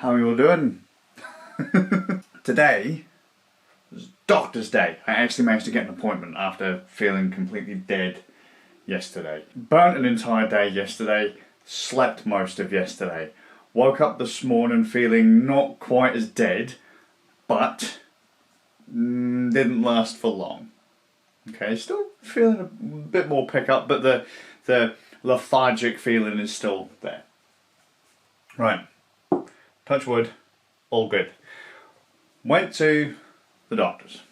How are you all doing? Today is Doctor's Day. I actually managed to get an appointment after feeling completely dead yesterday. Burnt an entire day yesterday, slept most of yesterday. Woke up this morning feeling not quite as dead, but didn't last for long. Okay, still feeling a bit more pickup, but the lethargic feeling is still there. Right, touch wood, all good. Went to the doctor's.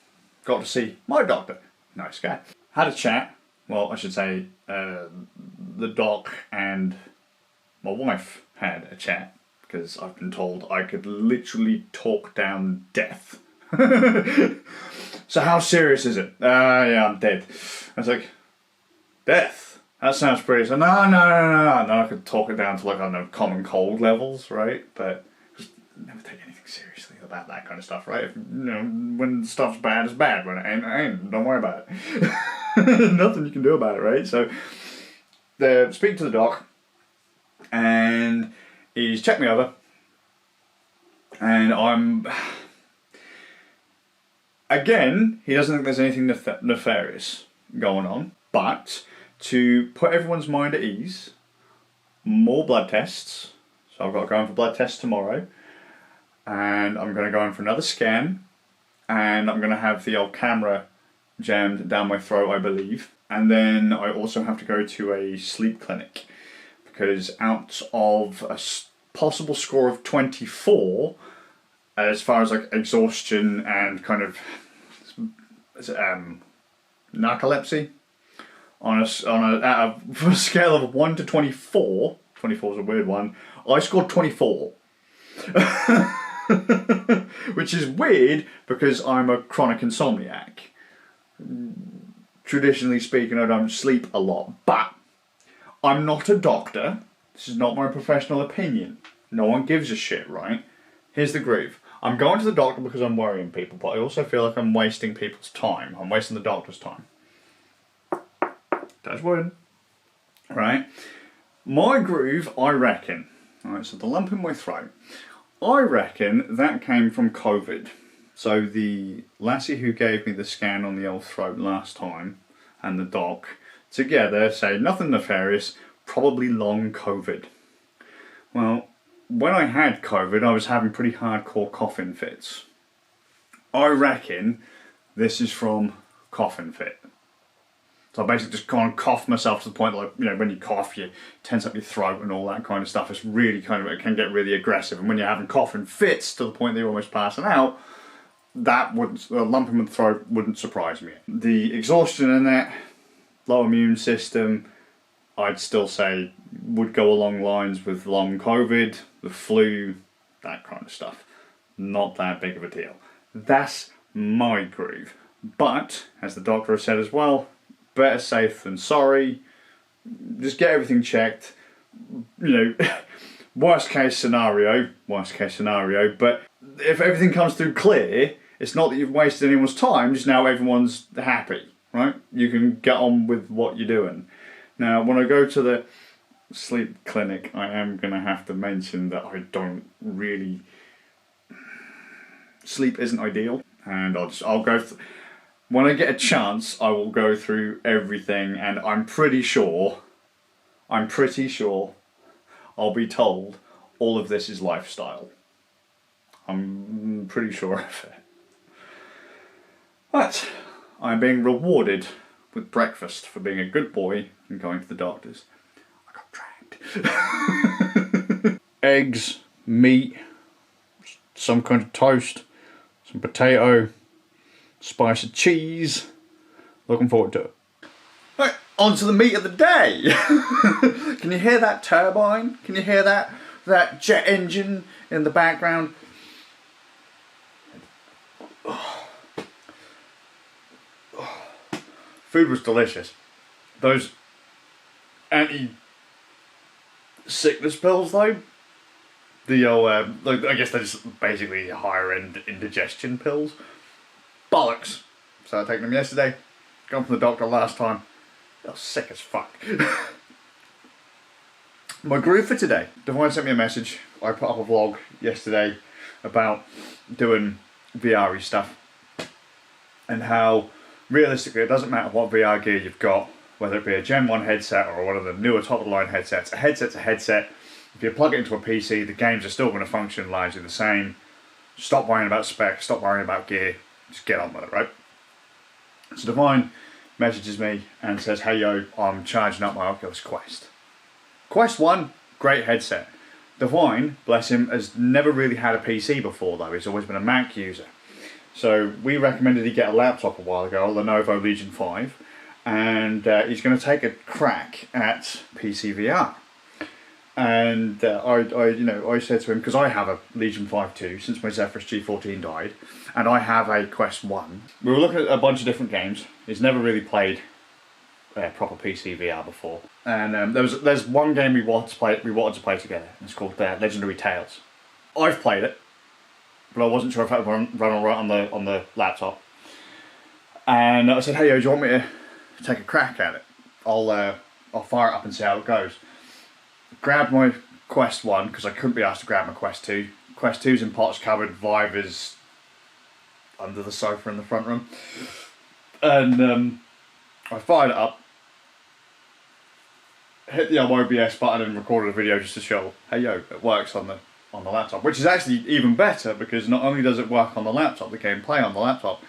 Got to see my doctor, nice guy. Had a chat, well I should say the doc and my wife had a chat, because I've been told I could literally talk down death. So how serious is it? Yeah, I'm dead. I was like, death? That sounds pretty... So no. Then I could talk it down to, like, I don't know, common cold levels, right? But just never take anything seriously about that kind of stuff, right? If, when stuff's bad, it's bad. When it ain't, don't worry about it. Nothing you can do about it, right? So, speak to the doc, and he's checked me over, and I'm... Again, he doesn't think there's anything nefarious going on, but to put everyone's mind at ease, more blood tests. So I've got to go in for blood tests tomorrow, and I'm going to go in for another scan, and I'm going to have the old camera jammed down my throat, I believe. And then I also have to go to a sleep clinic, because out of a possible score of 24, as far as like exhaustion and kind of narcolepsy, on a scale of 1 to 24, 24 is a weird one, I scored 24. Which is weird because I'm a chronic insomniac. Traditionally speaking, I don't sleep a lot, but I'm not a doctor. This is not my professional opinion. No one gives a shit, right? Here's the groove. I'm going to the doctor because I'm worrying people, but I also feel like I'm wasting people's time. I'm wasting the doctor's time. Touch wood. Right? My groove, I reckon. Alright, so the lump in my throat. I reckon that came from COVID. So the lassie who gave me the scan on the old throat last time, and the doc, together say nothing nefarious, probably long COVID. Well, when I had COVID, I was having pretty hardcore coughing fits. I reckon this is from coughing fit. So I basically just kind of cough myself to the point, like, when you cough, you tense up your throat and all that kind of stuff. It's really it can get really aggressive. And when you're having coughing fits to the point that you're almost passing out, a lump in the throat wouldn't surprise me. The exhaustion in that, low immune system, I'd still say would go along lines with long COVID, the flu, that kind of stuff. Not that big of a deal. That's my groove. But, as the doctor has said as well, better safe than sorry. Just get everything checked. Worst case scenario, but if everything comes through clear, it's not that you've wasted anyone's time, just now everyone's happy, right? You can get on with what you're doing. Now, when I go to the sleep clinic, I am going to have to mention that I don't really... Sleep isn't ideal, and I'll go... When I get a chance, I will go through everything, and I'm pretty sure I'll be told all of this is lifestyle. I'm pretty sure of it. But I'm being rewarded with breakfast for being a good boy and going to the doctors. I got dragged. Eggs, meat, some kind of toast, some potato, spice of cheese. Looking forward to it. Right, on to the meat of the day. Can you hear that turbine? Can you hear that jet engine in the background? Food was delicious. Those anti-sickness pills, though, I guess they're just basically higher end indigestion pills. Bollocks. So I taken them yesterday. Gone from the doctor last time. I was sick as fuck. My groove for today. Divine sent me a message. I put up a vlog yesterday about doing VR-y stuff and how realistically it doesn't matter what VR gear you've got, whether it be a Gen 1 headset or one of the newer top-of-the-line headsets. A headset's a headset. If you plug it into a PC, the games are still going to function largely the same. Stop worrying about specs, stop worrying about gear, just get on with it, right? So Divine messages me and says, hey yo, I'm charging up my Oculus Quest. Quest 1, great headset. Divine, bless him, has never really had a PC before though, he's always been a Mac user. So we recommended he get a laptop a while ago, a Lenovo Legion 5, and he's going to take a crack at PC VR. And I said to him, because I have a Legion 5 too, since my Zephyrus G14 died, and I have a Quest 1. We were looking at a bunch of different games. He's never really played proper PC VR before, and there's one game we wanted to play together. It's called Legendary Tales. I've played it, but I wasn't sure if it would run all right on the laptop. And I said, hey yo, do you want me to take a crack at it? I'll fire it up and see how it goes. Grabbed my Quest 1 because I couldn't be asked to grab my Quest 2. Quest 2's in pots cupboard, Vive is under the sofa in the front room. And I fired it up, hit the OBS button and recorded a video just to show, hey yo, it works on the laptop. Which is actually even better because not only does it work on the laptop, the game play on the laptop,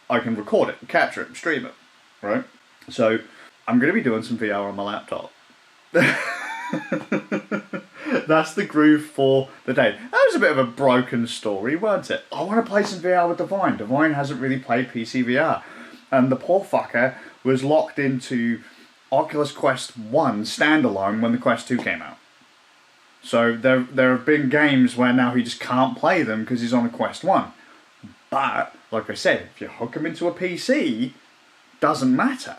I can record it, capture it, and stream it, right? So I'm going to be doing some VR on my laptop. That's the groove for the day. That was a bit of a broken story, wasn't it? I want to play some VR with Divine. Divine hasn't really played PC VR. And the poor fucker was locked into Oculus Quest 1 standalone when the Quest 2 came out. So there have been games where now he just can't play them because he's on a Quest 1. But, like I said, if you hook him into a PC, doesn't matter,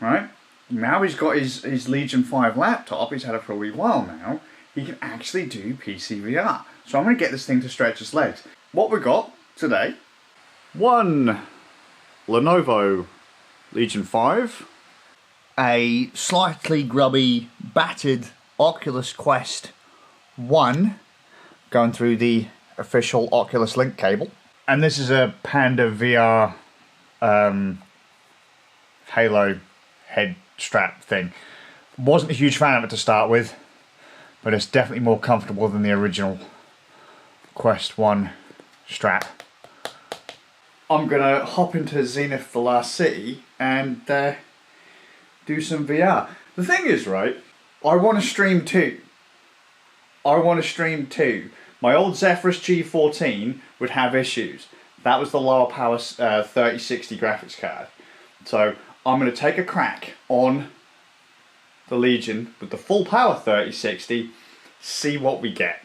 right? Now he's got his Legion 5 laptop, he's had it for a wee while now, he can actually do PC VR. So I'm going to get this thing to stretch its legs. What we got today, one Lenovo Legion 5, a slightly grubby, battered Oculus Quest 1, going through the official Oculus Link cable, and this is a Panda VR Halo head strap thing. Wasn't a huge fan of it to start with, but it's definitely more comfortable than the original Quest 1 strap. I'm gonna hop into Zenith The Last City and do some VR. The thing is, right, I want to stream too. My old Zephyrus G14 would have issues. That was the lower power 3060 graphics card. So I'm going to take a crack on the Legion with the full power 3060, see what we get.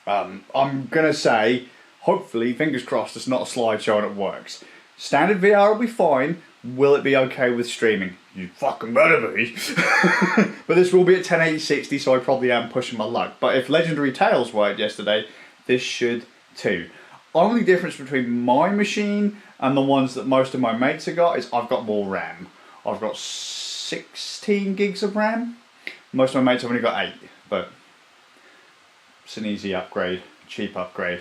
I'm going to say, hopefully, fingers crossed, it's not a slideshow and it works. Standard VR will be fine. Will it be okay with streaming? You fucking better be. But this will be at 1080-60, so I probably am pushing my luck. But if Legendary Tales worked yesterday, this should too. Only difference between my machine and the ones that most of my mates have got is I've got more RAM. I've got 16 gigs of RAM. Most of my mates have only got 8, but it's an easy upgrade, cheap upgrade.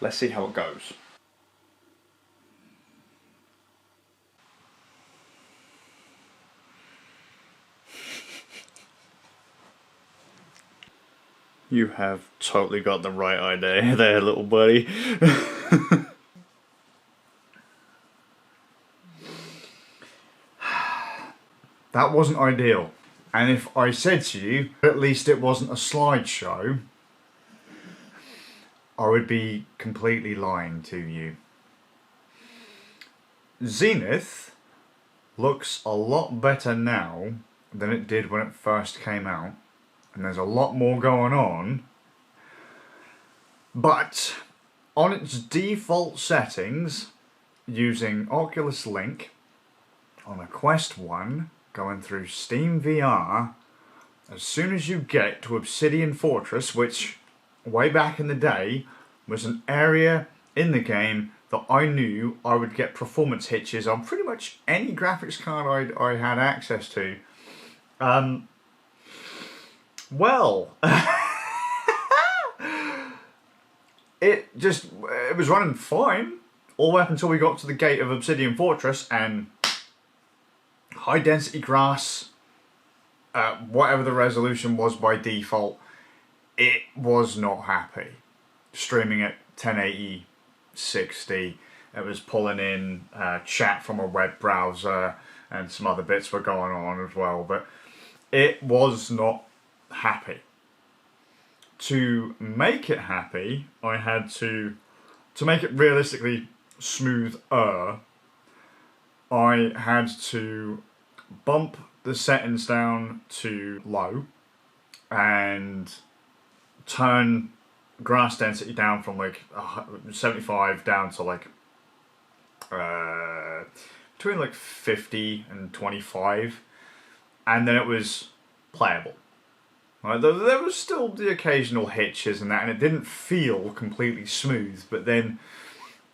Let's see how it goes. You have totally got the right idea there, little buddy. That wasn't ideal. And if I said to you, at least it wasn't a slideshow, I would be completely lying to you. Zenith looks a lot better now than it did when it first came out. And there's a lot more going on, but on its default settings, using Oculus Link on a Quest 1, going through Steam VR, as soon as you get to Obsidian Fortress, which way back in the day was an area in the game that I knew I would get performance hitches on pretty much any graphics card I had access to. Well, it was running fine all the way up until we got to the gate of Obsidian Fortress, and high density grass, whatever the resolution was by default, it was not happy. Streaming at 1080, 60, it was pulling in chat from a web browser, and some other bits were going on as well, but it was not happy. To make it happy, I had to make it realistically smoother, I had to bump the settings down to low and turn grass density down from like 75 down to like between like 50 and 25, and then it was playable. Right? There was still the occasional hitches and that, and it didn't feel completely smooth, but then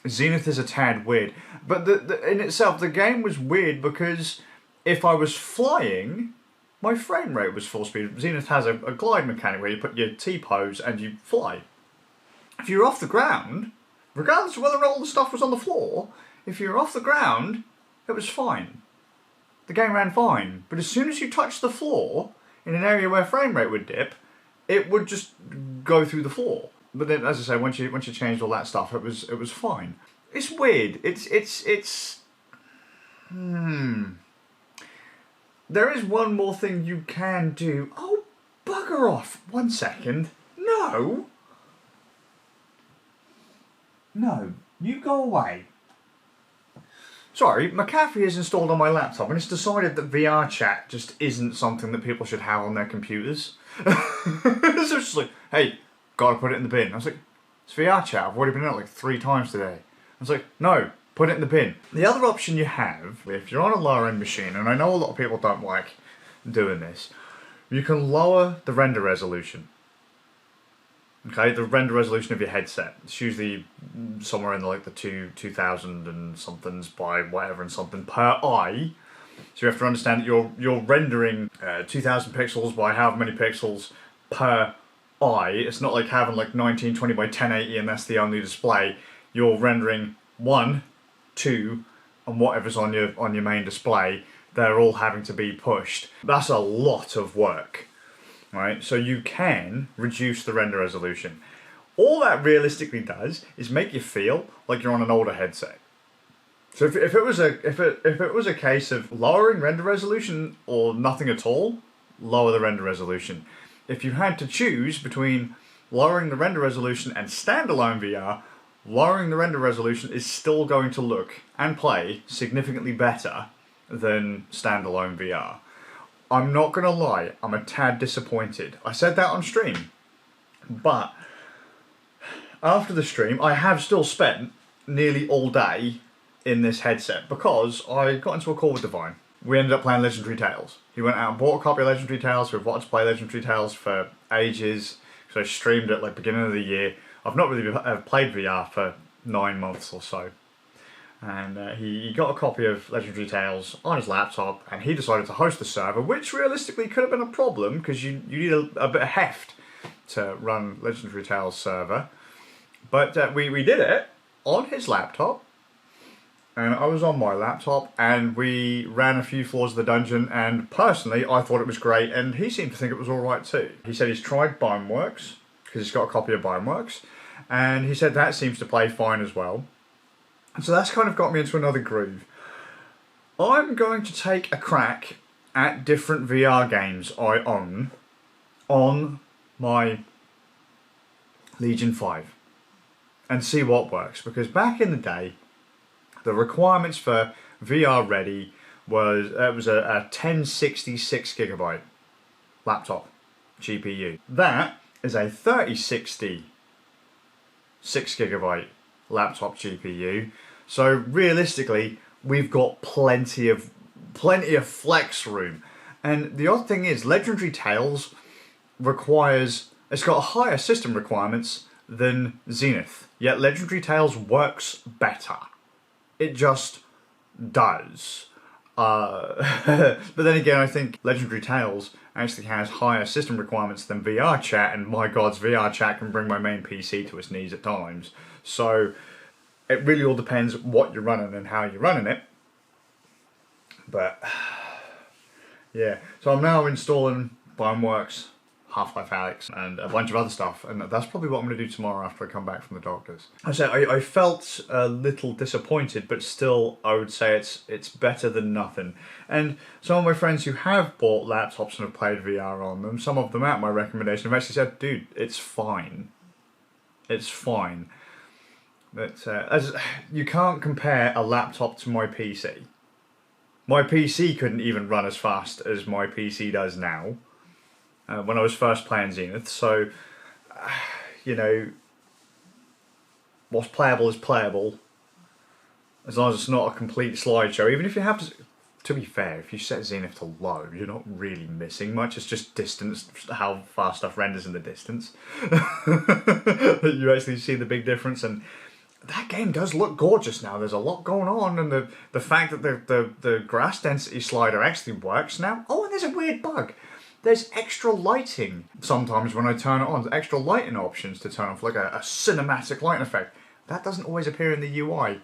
Zenith is a tad weird. But in itself, the game was weird because if I was flying, my frame rate was full speed. Zenith has a glide mechanic where you put your T-pose and you fly. If you're off the ground, regardless of whether all the stuff was on the floor, if you're off the ground, it was fine. The game ran fine. But as soon as you touched the floor, in an area where frame rate would dip, it would just go through the floor. But then, as I say, once you changed all that stuff, it was fine. It's weird. It's There is one more thing you can do. Oh, bugger off! 1 second. No. No, you go away. Sorry, McAfee is installed on my laptop, and it's decided that VR chat just isn't something that people should have on their computers. So it's just like, hey, gotta put it in the bin. I was like, it's VR chat, I've already been out like 3 times today. I was like, no, put it in the bin. The other option you have, if you're on a lower end machine, and I know a lot of people don't like doing this, you can lower the render resolution. Okay, the render resolution of your headset. It's usually somewhere in like the 2000 and somethings by whatever and something per eye. So you have to understand that you're rendering 2000 pixels by however many pixels per eye. It's not like having like 1920 by 1080 and that's the only display. You're rendering 1, 2, and whatever's on your main display. They're all having to be pushed. That's a lot of work. Right, so you can reduce the render resolution. All that realistically does is make you feel like you're on an older headset. So if it was a case of lowering render resolution or nothing at all, lower the render resolution. If you had to choose between lowering the render resolution and standalone VR, lowering the render resolution is still going to look and play significantly better than standalone VR. I'm not going to lie, I'm a tad disappointed. I said that on stream, but after the stream, I have still spent nearly all day in this headset because I got into a call with Divine. We ended up playing Legendary Tales. He went out and bought a copy of Legendary Tales. We've wanted to play Legendary Tales for ages, so I streamed it like beginning of the year. I've not really played VR for 9 months or so. And he got a copy of Legendary Tales on his laptop, and he decided to host the server, which realistically could have been a problem because you need a bit of heft to run Legendary Tales server. But we did it on his laptop, and I was on my laptop, and we ran a few floors of the dungeon, and personally I thought it was great, and he seemed to think it was alright too. He said he's tried Boneworks, because he's got a copy of Boneworks, and he said that seems to play fine as well. So that's kind of got me into another groove. I'm going to take a crack at different VR games I own on my Legion 5 and see what works. Because back in the day, the requirements for VR Ready was a 1060 6GB laptop GPU. That is a 3060 6GB laptop GPU. So realistically, we've got plenty of flex room. And the odd thing is, Legendary Tales it's got higher system requirements than Zenith. Yet Legendary Tales works better. It just does. But then again, I think Legendary Tales actually has higher system requirements than VR chat, and my God's VR chat can bring my main PC to its knees at times. So it really all depends what you're running and how you're running it. But yeah, so I'm now installing Boneworks, Half-Life Alyx, and a bunch of other stuff, and that's probably what I'm going to do tomorrow after I come back from the doctors. I felt a little disappointed, but still I would say it's better than nothing. And some of my friends who have bought laptops and have played VR on them, some of them at my recommendation have actually said, dude, it's fine. It's fine. But as you can't compare a laptop to my PC. My PC couldn't even run as fast as my PC does now. When I was first playing Zenith, so you know, what's playable is playable, as long as it's not a complete slideshow. Even if you have to be fair, if you set Zenith to low, you're not really missing much. It's just distance, how fast stuff renders in the distance. You actually see the big difference, and that game does look gorgeous now. There's a lot going on, and the fact that the grass density slider actually works now. Oh, and there's a weird bug. There's extra lighting sometimes when I turn it on. Extra lighting options to turn off, like a cinematic lighting effect. That doesn't always appear in the UI.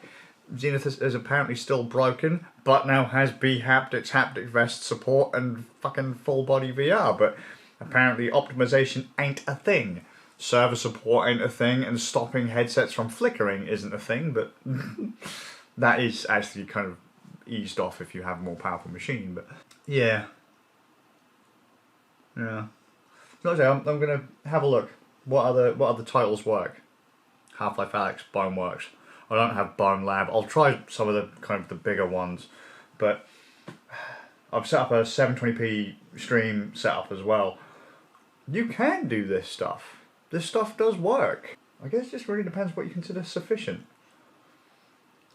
Zenith is apparently still broken, but now has B-haptics, haptic vest support, and fucking full body VR. But apparently optimization ain't a thing. Server support ain't a thing, and stopping headsets from flickering isn't a thing, but that is actually kind of eased off if you have a more powerful machine. But yeah. Yeah. So I'm going to have a look. What other titles work? Half-Life Alyx, Boneworks. I don't have Bone Lab. I'll try some of the kind of the bigger ones, but I've set up a 720p stream setup as well. You can do this stuff. This stuff does work. I guess it just really depends what you consider sufficient.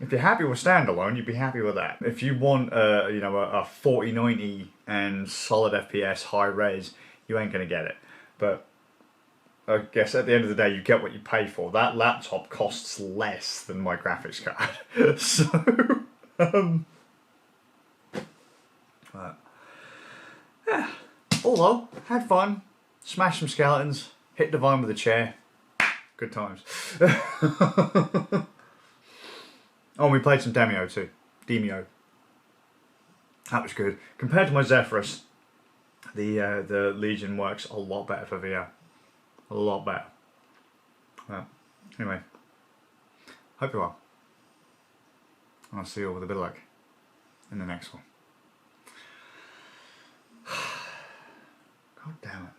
If you're happy with standalone, you'd be happy with that. If you want a 4090 and solid FPS high res, you ain't gonna get it. But I guess at the end of the day, you get what you pay for. That laptop costs less than my graphics card. So, yeah. Although, had fun, smashed some skeletons, hit Divine with a chair. Good times. Oh, and we played some Demio too. Demio. That was good. Compared to my Zephyrus, the Legion works a lot better for VR. A lot better. Well, anyway. Hope you're well. I'll see you all with a bit of luck in the next one. God damn it.